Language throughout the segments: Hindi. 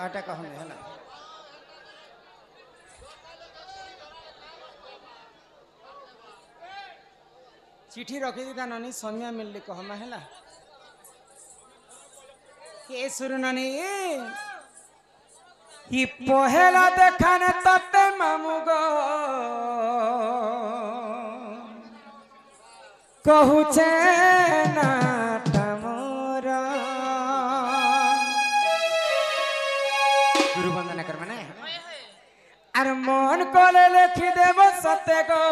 आटा कहमे है चिठी रखी दी नानी समय मिलले कहमा है के सुर नानी ही पहला देखाने तते मामू गो कहूचे ना तमोरा गुरु वंदना कर माने अरे मन कोले लिखी देव सत्य गो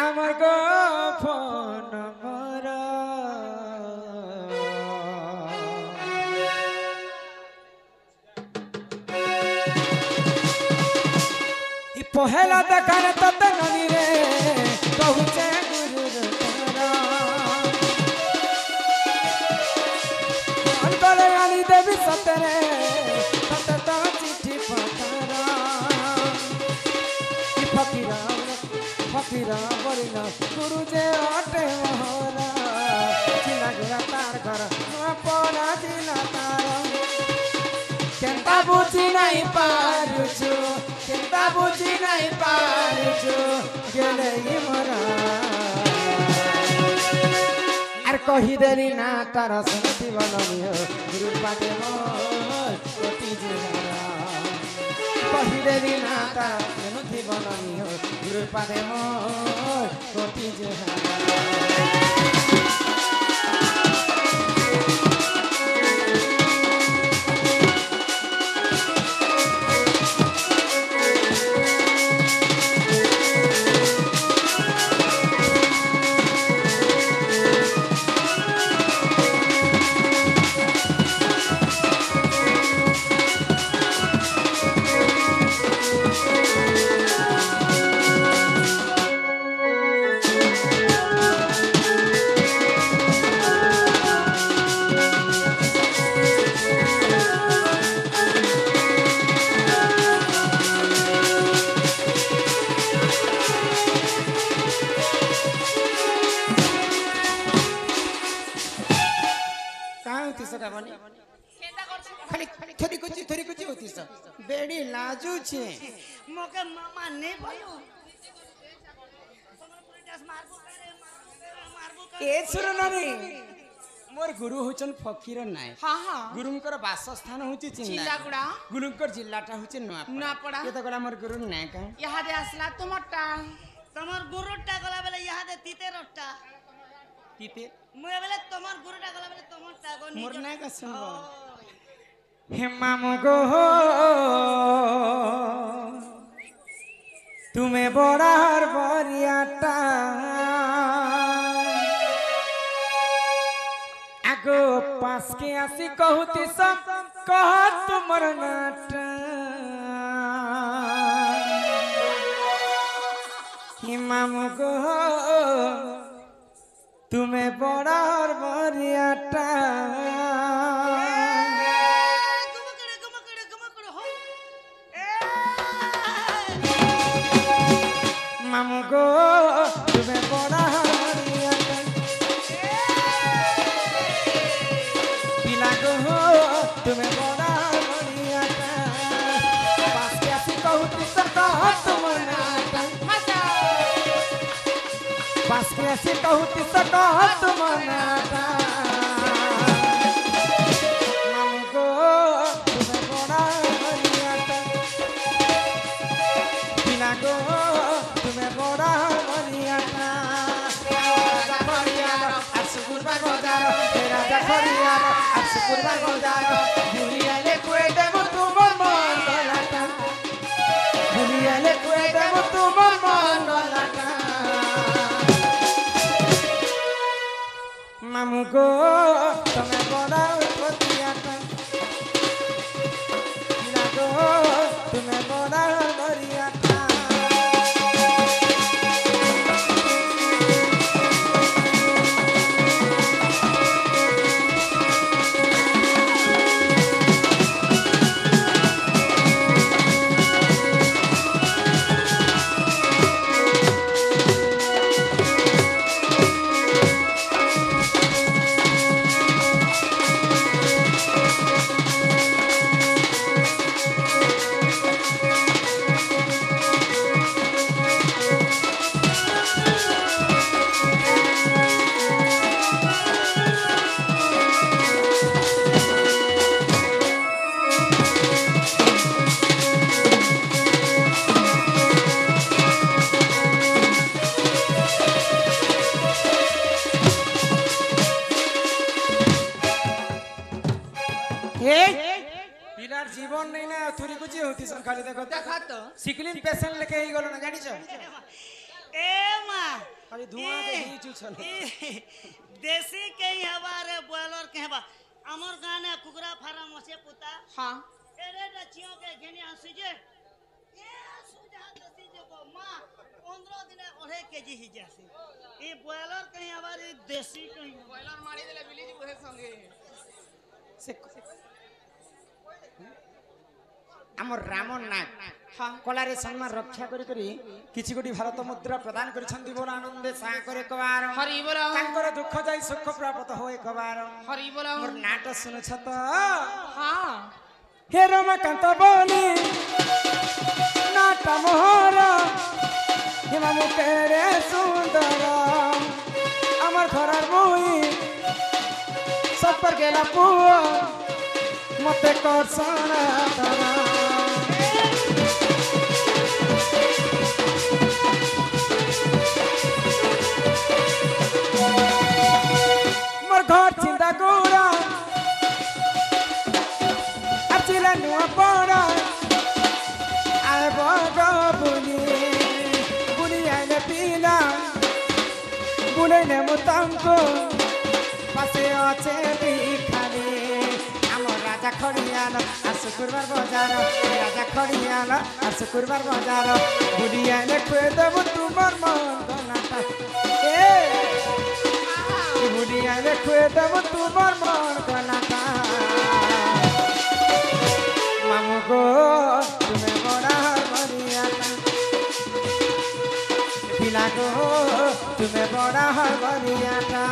আমার গো ফোন মরা ই পহেলা দেখানে ততে ননি রে কহুছে গুরুর তারা অন্তরে আনি দেবী সতরে ততে তো চিঠি পতরা ই ফকিরা फकीरा बरिना गुरु जे आटे मोहरा चिना गया तार घर अपना चिना तार केंता बुझी नहीं पारुछु केंता बुझी नहीं पारुछु गेले ही मोरा आर कही देली ना तार संति बननियो गुरु पाटे मोर कोटी जुरा कही देली ना तार संति बननियो गुरु पादे मोर कोटि जहारा खाली थोड़ी कुछ होती सब बेड़ी लाजू छे मोके मामा नहीं बोलू ए सुनो नानी मोर गुरु होचन फकीर नाय हां हां गुरुंकर वासस्थान होची चिल्लागुड़ा गुरुंकर जिल्लाटा होची नूआपड़ा ये तो गला मोर गुरु नाय का यहा दे असला तुमटा तमर गुरुटा गला बेले यहा दे तीते रट्टा तीते मुए बेले तमर गुरुटा गला बेले तमटा गो मोर नाय का सुनो हे मामू गो तुम्हें बड़ा हर बरियाटा आगो पास के आसी कहूती सब कह तुमर नाटा हे मामू गो तुम्हें बड़ा हर बरियाटा मामू गो तुम्हें बड़ा हरियाटा पिला गो तुम्हें बड़ा हरियाटा पास के आसी कहूती सब तुम नाटा पास के आसी कहूती सब तुम नाटा मामू गो तुम्हें बड़ा हरियाटा पिला गो तुम्हें बड़ा बरियाटा सुकुरबार बजार तेरा देखरियार सुकुरबार बजार भूलियाले कुए देबो तुमर मन गलाटा भूलियाले कुए देबो तुमर मन गलाटा मामू गो कुरी कुची होती सन खाली देखो देखा तो सिकलिन पेशेंट लेके ही गलो ना जानी छ ए माँ खाली धुआं दे ही चुछल देसी कहीं हवा रे बॉयलर के हवा हमर गाने कुकरा फार्म से पुता हाँ एरे रचियों के घेने हंसी जे ये सुजा देसी जे को माँ 15 दिन ओढ़े केजी ही जैसी ये बॉयलर कहीं हवा रे देसी कहीं বয়লার মারি দিলে বিলি দিব হে সঙ্গে से हमर रामन नाग कलारे सम्मान रक्षा करी करी किछि गोटी भारत मुद्रा प्रदान करिसंती बोल आनंदे सा करे कबार হরি বল तांकर दुख जाई सुख प्राप्त होए कबार হরি বল मोर नाट सुनु छ त हाँ हे रमाकांत बोली नाट मोहर हिमा मुकेरे सुंदर अमर घरर मुई सब पर गेला पुआ मते कर्षण तरा मोर घर चिंता गोरा आचिला नुआ पड़ा आए बगा बुनी बुनी आइले पीला बुने ने मुतांको पासे आछे बिखाली आमर राजा खड़ियाल आ शुक्रवार बाजार राजा खड़ियाल आ शुक्रवार बाजार बुनी आइले खुए देब तुमर मन गनाता ए बुनी आइले खुए देब तुमर मन गनाता मामू गो तुम्हें बड़ा हरमनियाता पिला गो तुम्हें बड़ा हरमनियाता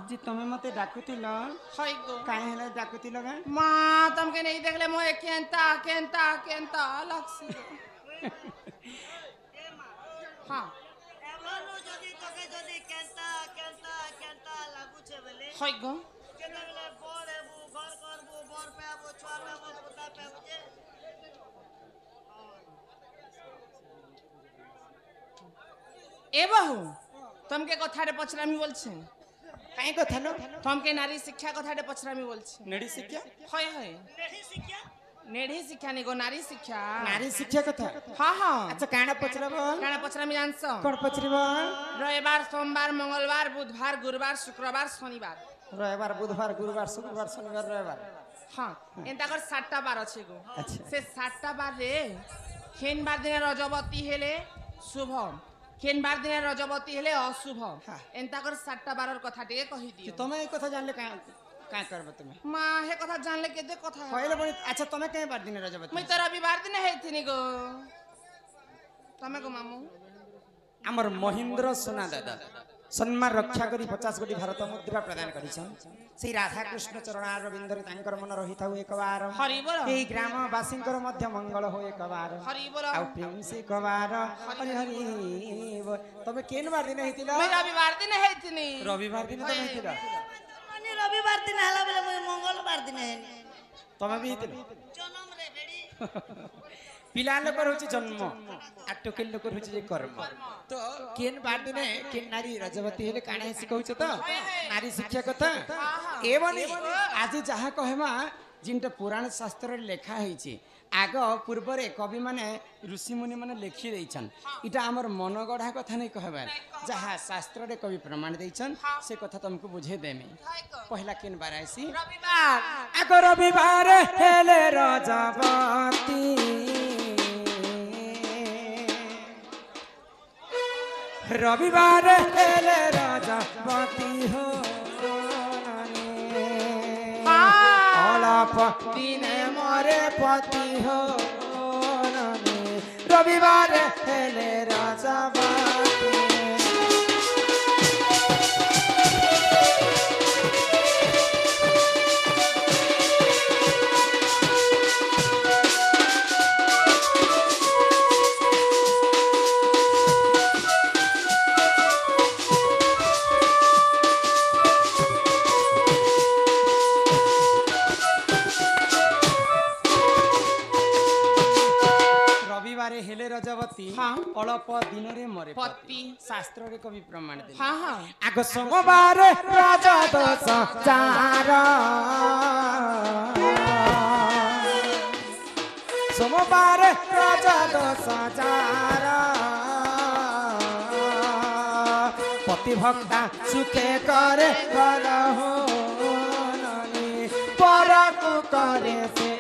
जी तुम्हें मते डाकुतिल হই গো काहे हला डाकुतिल गा মা তমকে নেই দেখলে মোয়ে কেনতা কেনতা কেনতা লাগছে হ্যাঁ এমনও যদি তোকে যদি কেনতা কেনতা কেনতা লাগুছে বলে হই গো কেন বলে বড় এবু ঘর করবু বড় পেবু ছোয়া পেবু পুতা পেবু যে এ বাহু তমকে কথাটা পছরামি বলছে काहे कथा नो তমকে নারী শিক্ষা কথাটা পছরামি বলছে नेडी शिक्षा হয় হয় নেহি শিক্ষা নেড়ি শিক্ষা নি গো নারী শিক্ষা नारी शिक्षा कथा হ্যাঁ হ্যাঁ अच्छा काना पचरब কানা পছরামি জানছ कोन पचरब রবিবার সোমবার মঙ্গলবার বুধবার গুরুবার শুক্রবার শনিবার रविवार बुधवार गुरुवार शुक्रवार शनिवार रविवार হ্যাঁ এন্তা কর 7টা বার আছে গো अच्छा সে 7টা বারে খেনবার দিনে রজবতী হেলে শুভ খেনবার দিনে রজবতী হেলে অশুভ হ্যাঁ। এন্তা কর 7টা বারর কথা টিকে কহি कि দিও तमे ए कथा जानले का करब तुमे মা হে কথা জানলে কেদে কথা होइले बनी अच्छा तमे कहे बार दिन रजबत মুই তো রবিবার দিনে হেইथिनी গো তমে গো মামু हमर महेंद्र सोना दादा सम्मान रक्षा करी 50 कोटी भारत मुद्रा प्रदान करिछन श्री राधा कृष्ण चरणार रविंद्र तांकर मन रहिता एक बार हरि बोल एई ग्राम वासिंकर मध्य मंगल हो एक बार हरि बोल आउ प्रेम से एक बार हरि हरि बोल। तमे केन बार दिन हेतिला মুই রবিবার দিনে হেইथिनी रविवार दिन तमे हेतिला মানে রবিবার দিন হলা বলে মই মঙ্গলবার দিন হেনি तमे भी हेतिला জনম রে বেড়ি पिला लोकर होची जन्म आ टोकेल लोकर होची जे कर्म तो केन बार दिने केन नारी रजवती हेले काना हेसी कहउछ त नारी शिक्षा कथा एवनी आज जहा कहमा जिनटा पुराण शास्त्र रे लेखा हेछि आग पूर्व रे कवि माने ऋषि मुनि माने लिखि दैछन इटा हमर मन गढ़ा कथा नै कहबार जहा शास्त्र रे कवि प्रमाण दैछन से कथा तुमको बुझे देमे पहला केन बार आसी রবিবার आग रविवार हेले रजवती रविवार हेले रजवती हो দিনে মরে পতি হো রবিবারে হেলে রজবতী हेले रजवती अल्प दिन रे मरे पति शास्त्र रे कवि प्रमाण दे आग सोमवार राजा दश चार सोमवार राजा दश चार पति भक्ता सुखे करे कर हो पर को करे से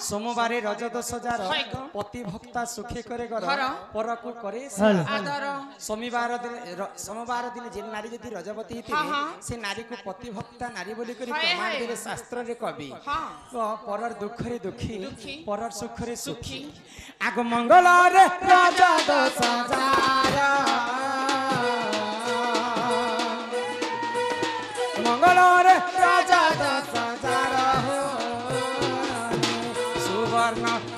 सोमवारे रज दश जार पति भक्ता सुखे करे घर पर को करे सोमवार दिन जे नारी यदि रजवती से नारी को पति भक्ता नारी बोली करी प्रमाण देले शास्त्र रे कवि परर दुख रे दुखी परर सुख रे सुखी आग मंगल रे रज दश जार मंगल रे रज दश जार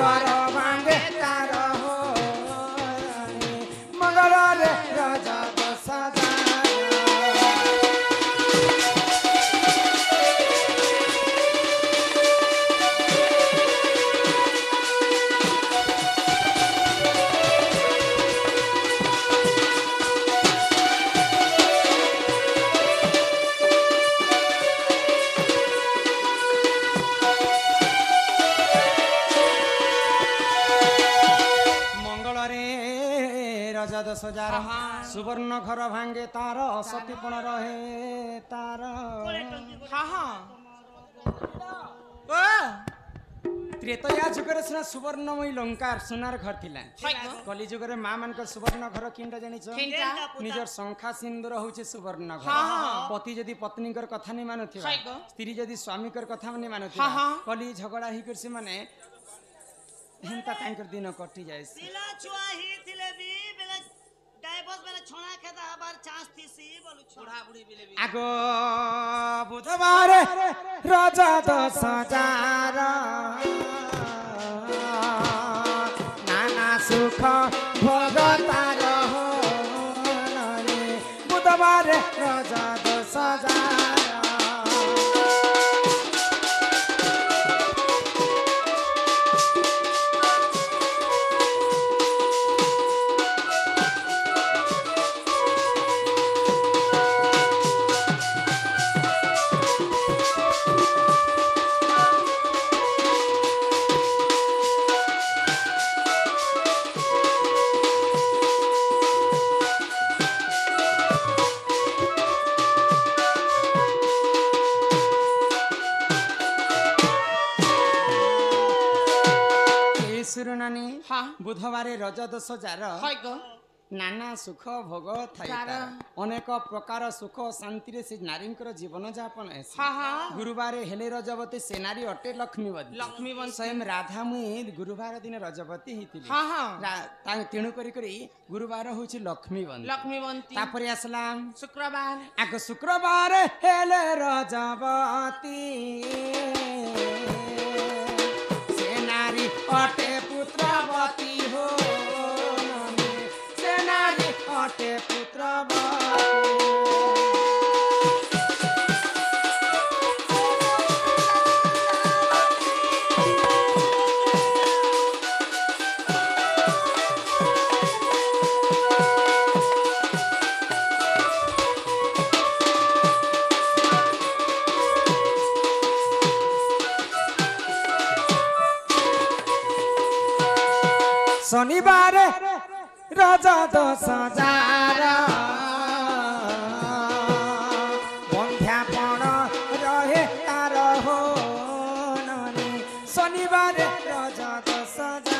कर भांगे तार हो मंगल रे राजा दश दश जार सुवर्ण घर भांगे तार सतीपण रहे तार त्रेतया जुगरे सुना सुवर्णमयी लंकार सुनार घर थिला कली जुगरे मां मानकर सुवर्ण घर किंडा जानिछ निजर शंखा सिंदूर होचे सुवर्ण घर पति जदी पत्नी कर कथा नै मानुथिबा स्त्री जदी स्वामी कर कथा नै मानुथिबा कली झगड़ा ही करसी माने हेंता तांकर दिन कटि जाय सिला छुआ ही थिले बी बेला डाइवोर्स बेला छोना खेदा आबार चांस थिसी बोलु बुढ़ा बुढ़ी बिले बी आगो बुधवार राजा दश जार नाना सुख भोगतार हो बुधवार राजा दश जार बुधवारे रज दश जार नाना सुख भोग थाई अनेक प्रकार सुख शांति रे से नारी जीवन यापन गुरुवारे हेले रजवती से नारी अटे लक्ष्मीवती स्वयं राधा मुई गुरुवार दिन रजवती तेणु करी गुरुवार हूँ लक्ष्मीवंती तापर आसला शुक्रवार आग शुक्रवार हेले रजवती से नारी अटे पुत्रवती हो से नारी अटे पुत्रवती शनिवार रजा 10,000 बंध्यापण रहे तार हो ननी शनिवार रजा 10,000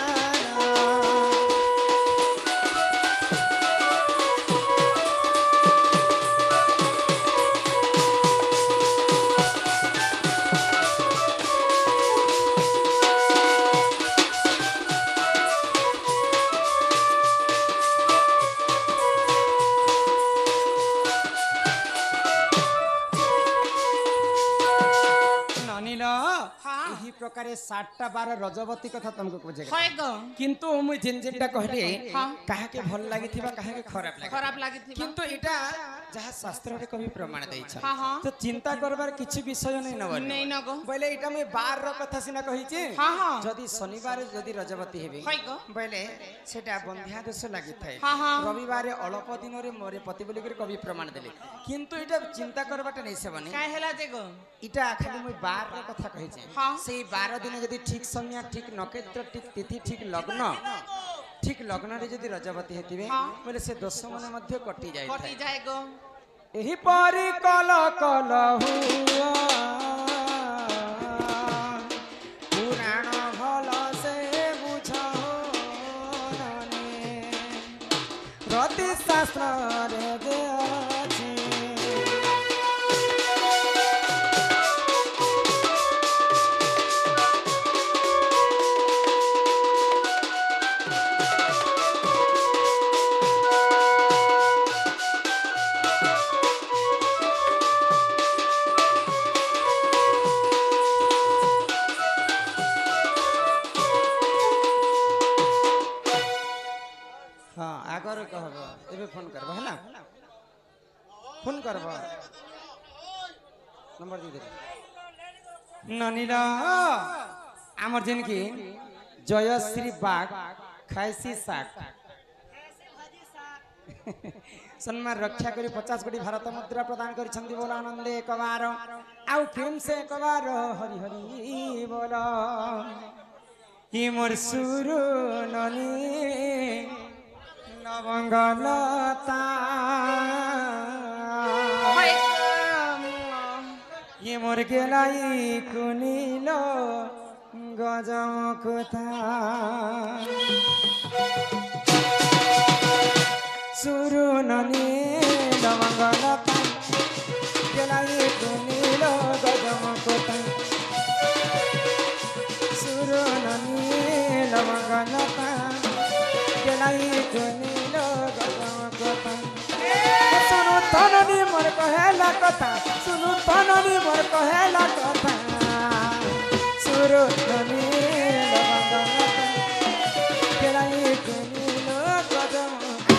यही प्रकार 60टा बार रजवती कथा तुमको बुझे হয় গো किंतु मुई जिन जिनटा कहले हाँ। काहे के भल लागिथिबा काहे के खराब लागे खराब लागिथिबा किंतु एटा जहा शास्त्र रे कवि प्रमाण दै छ हाँ, हाँ। तो चिंता करबार किछि विषय नै न बने नहीं न गो बोले एटा मैं बार रो कथा सिना कहि छी हाँ, हाँ। जदी शनिवार जदी रजवती हेबे হয় গো बोले सेटा बंध्या दोष लागि थाए हाँ, हाँ। रविवार अल्प दिन रे मोरे पति बोली कर कवि प्रमाण देले किंतु एटा चिंता करबाटा नै से बने काय हेला जे गो इटा खाली मुई बार रो कथा कहि छी हाँ। सेई 12 दिन जदी ठीक समय ठीक नक्षत्र ठीक तिथि ठीक लग्न ठीक लग्न रे जदी रजवती हेतिबे हाँ। बोले से दोष मन मध्य कटि जाय कटी जाए गो एही परी कल कल हुआ पुराण भल से बुझ रति शास्त्र रे दे अछि हाँ आगर कहब एबे फोन करब है फोन करब नंबर दे दे ननीला आमर जिन की जयश्री बाग खाइसी साग सम्मान रक्षा करी 50 कोटी भारत मुद्रा प्रदान करिछंती बोल आनंदे एक बार आउ फिल्म से एक बार हरि हरि बोल ई मोर सुरु ननी नवंगलता হয় ये मोर गेलाई कुनिलो गजमुखता सुरु ननी नवंगलता गेलाई कुनिलो गजमुखता सुरु ननी नवंगलता गेलाई कुनिलो गजमुखता सुनु तननी मोर कहेला कथा सुनु तननी मोर कहेला कथा सुरु तनी लवंगलता केलाई कुनिलो गजमुखता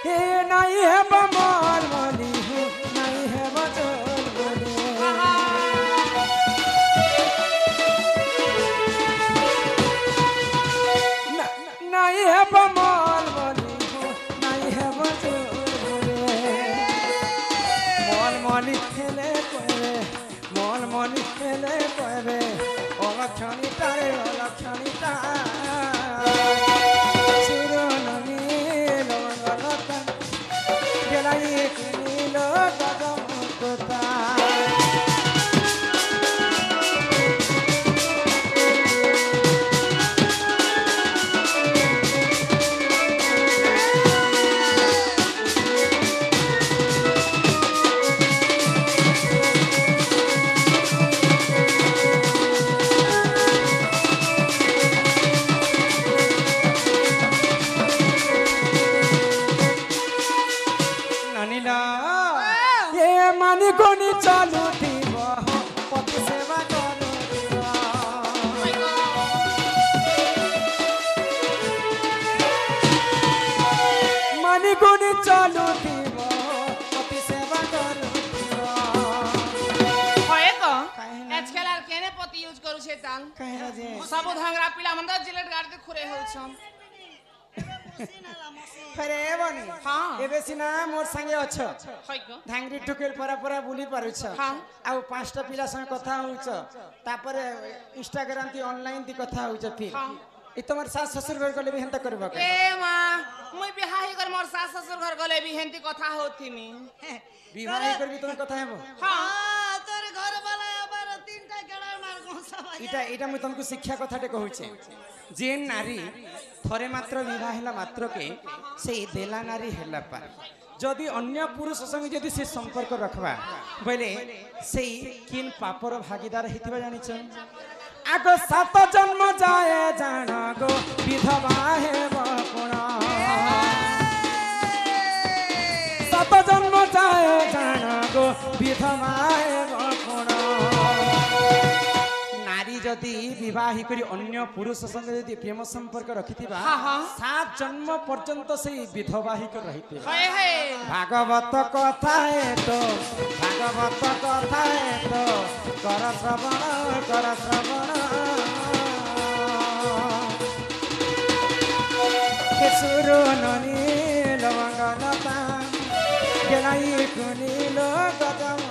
हे नहीं है बमर बोली हूँ नहीं है बचन बोली नहीं है बमर बोली हूँ नहीं है बचन बोली मल मली खेले कोरे मल मली खेले कोरे अलक्षणिता रे अलक्षणिता सुरननी लवंगलता गेलाई कुनिलो गजमुखता ननीला ये मानी कोनी चालू थीब पति सेवा करू मानी कोनी चालू थीब सब धंगरा पिला मन जिलेट गाड़ के खुरे होछन मशीन आला मशीन फेरे बनी हाँ। एबे सिना मोर संगे अछ है ग धांगरी टुकेल परा परा बुली पारुछ हाँ। आ पांचटा पिला संग कथा होउछ तापरे इंस्टाग्राम ती ऑनलाइन ती कथा होउछ फिर हाँ। ई तमर सास ससुर घर गले भी हेंता करबा के ए मां मुई बिहाही कर मोर सास ससुर घर गले भी हेंती कथा होती मी विवाह करबी तुम कथा हेबो हां तोर घर वाला आबार तीनटा गड़ा मार गोसा इटा इटा मु तुमको शिक्षा कथाटे कहूचे जे नारी थरे मात्र विवाह हेला मात्र के से देला नारी हेला पार जदि अन्य पुरुष संग जदि से संपर्क रखबा बोले से किन पापर भागीदार हितबा जानिछ आगो सात जन्म जाए जाना गो विधवा हेबा कोना सात जन्म जाए जाना गो विधवा हेबा कोना नारी जदि विवाह करी अन्य पुरुष संग जदि प्रेम संपर्क रखिथिबा हाँ, हाँ। 7 जन्म पर्यंत से विधवा ही कर रहिते है है भागवत कथा है तो भागवत कथा है तो कर श्रवण केसुरो ननी लवंग लता गेलाई कुनी लो गदम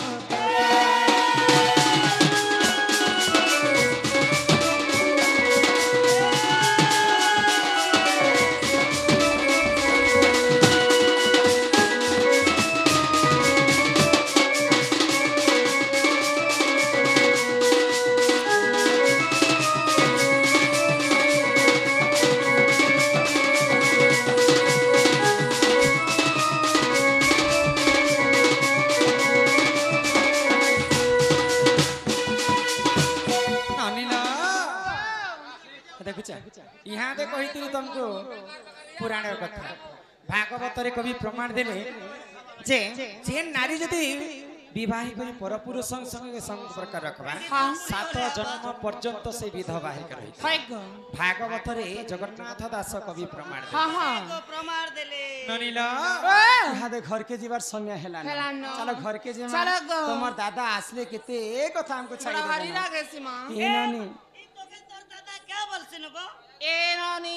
यहाँ तो कही तुमको पुराण कथा भागवत रे कवि प्रमाण देले जे जे नारी जदि विवाह करी पर पुरुष संग संपर्क रखबा हाँ। 7 जन्म पर्यंत से विधवा ही रही है ग भागवत रे जगन्नाथ दास कवि प्रमाण देले हां हां को प्रमाण देले ननिल ए यहाँ दे घर के जीवार समय हेलान हेलान। चलो घर के जीवा चलो गो। तोमर दादा आसले केते कथा हमको बड़ा छाड़ी भारी लागे सीमा ए नानी ई तो के तोर दादा क्या बोलसिन गो ए नानी